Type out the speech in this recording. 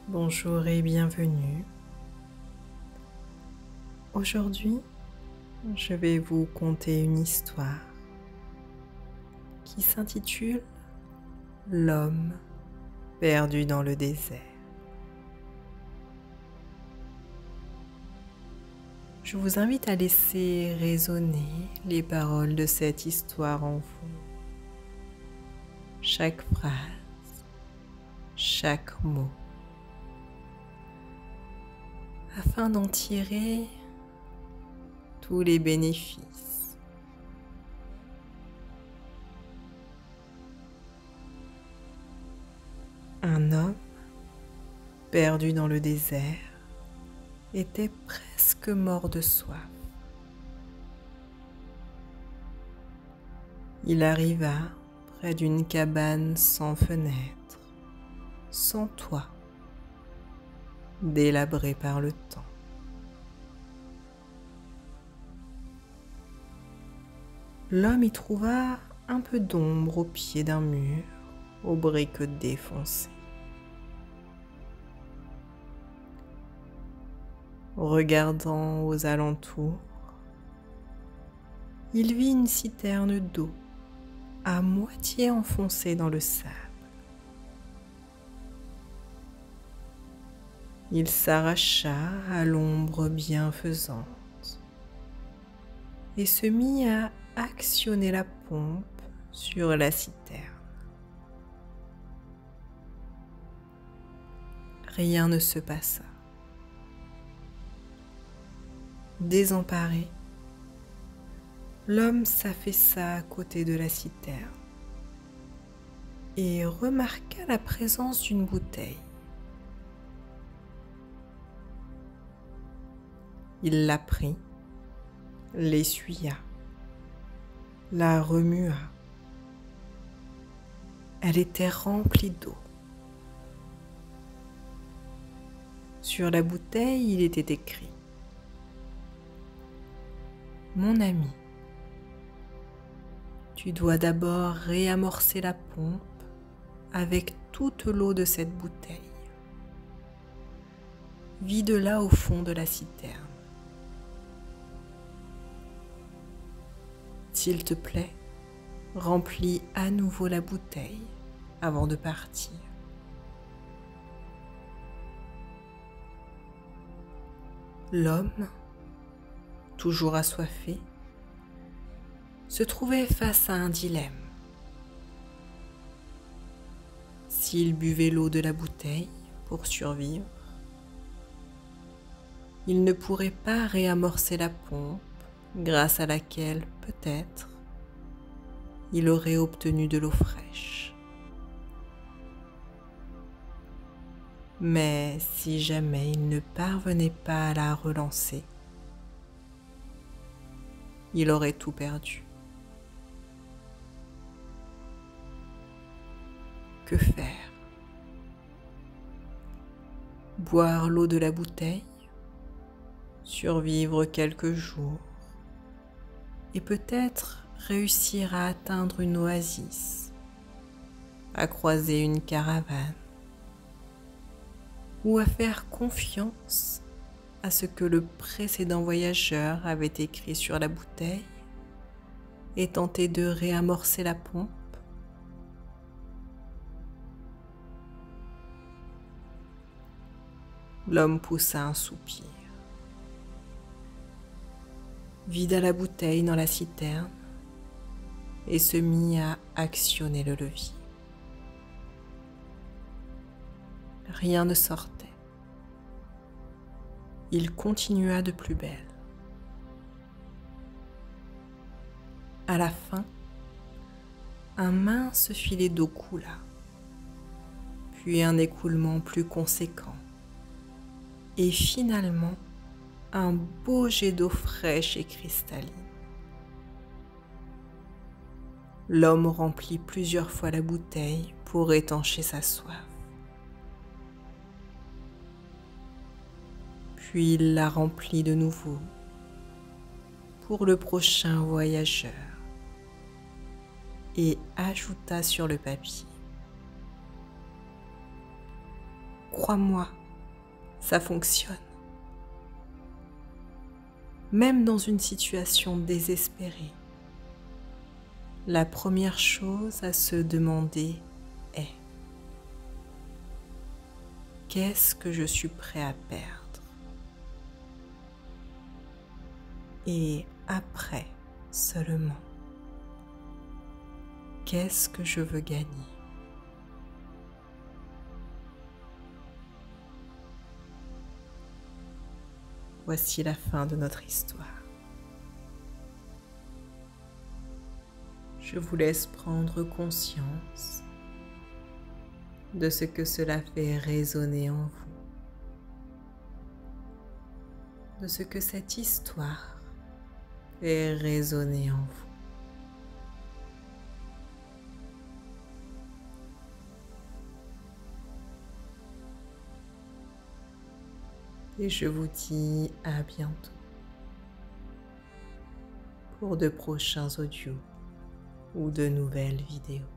Bonjour et bienvenue. Aujourd'hui, je vais vous conter une histoire qui s'intitule L'homme perdu dans le désert. Je vous invite à laisser résonner les paroles de cette histoire en vous. Chaque phrase, chaque mot, afin d'en tirer tous les bénéfices. Un homme perdu dans le désert était presque mort de soif. Il arriva près d'une cabane sans fenêtre, sans toit, délabrée par le temps. L'homme y trouva un peu d'ombre au pied d'un mur, aux briques défoncées. Regardant aux alentours, il vit une citerne d'eau à moitié enfoncée dans le sable. Il s'arracha à l'ombre bienfaisante et se mit à actionner la pompe sur la citerne. Rien ne se passa. Désemparé, l'homme s'affaissa à côté de la citerne et remarqua la présence d'une bouteille. Il la prit, l'essuya, la remua. Elle était remplie d'eau. Sur la bouteille, il était écrit: Mon ami, tu dois d'abord réamorcer la pompe avec toute l'eau de cette bouteille. Vide-la au fond de la citerne. S'il te plaît, remplis à nouveau la bouteille avant de partir. L'homme, toujours assoiffé, se trouvait face à un dilemme. S'il buvait l'eau de la bouteille pour survivre, il ne pourrait pas réamorcer la pompe grâce à laquelle, peut-être, il aurait obtenu de l'eau fraîche. Mais si jamais il ne parvenait pas à la relancer, il aurait tout perdu. Que faire? Boire l'eau de la bouteille, survivre quelques jours et peut-être réussir à atteindre une oasis, à croiser une caravane ou à faire confiance à ce que le précédent voyageur avait écrit sur la bouteille et tenter de réamorcer la pompe. L'homme poussa un soupir, vida la bouteille dans la citerne et se mit à actionner le levier. Rien ne sortait. Il continua de plus belle. À la fin, un mince filet d'eau coula, puis un écoulement plus conséquent, et finalement un beau jet d'eau fraîche et cristalline. L'homme remplit plusieurs fois la bouteille pour étancher sa soif. Puis il la remplit de nouveau pour le prochain voyageur et ajouta sur le papier: crois-moi, ça fonctionne. Même dans une situation désespérée, la première chose à se demander est: qu'est-ce que je suis prêt à perdre? Et après seulement, qu'est-ce que je veux gagner? Voici la fin de notre histoire. Je vous laisse prendre conscience de ce que cela fait résonner en vous, de ce que cette histoire fait résonner en vous. Et je vous dis à bientôt pour de prochains audios ou de nouvelles vidéos.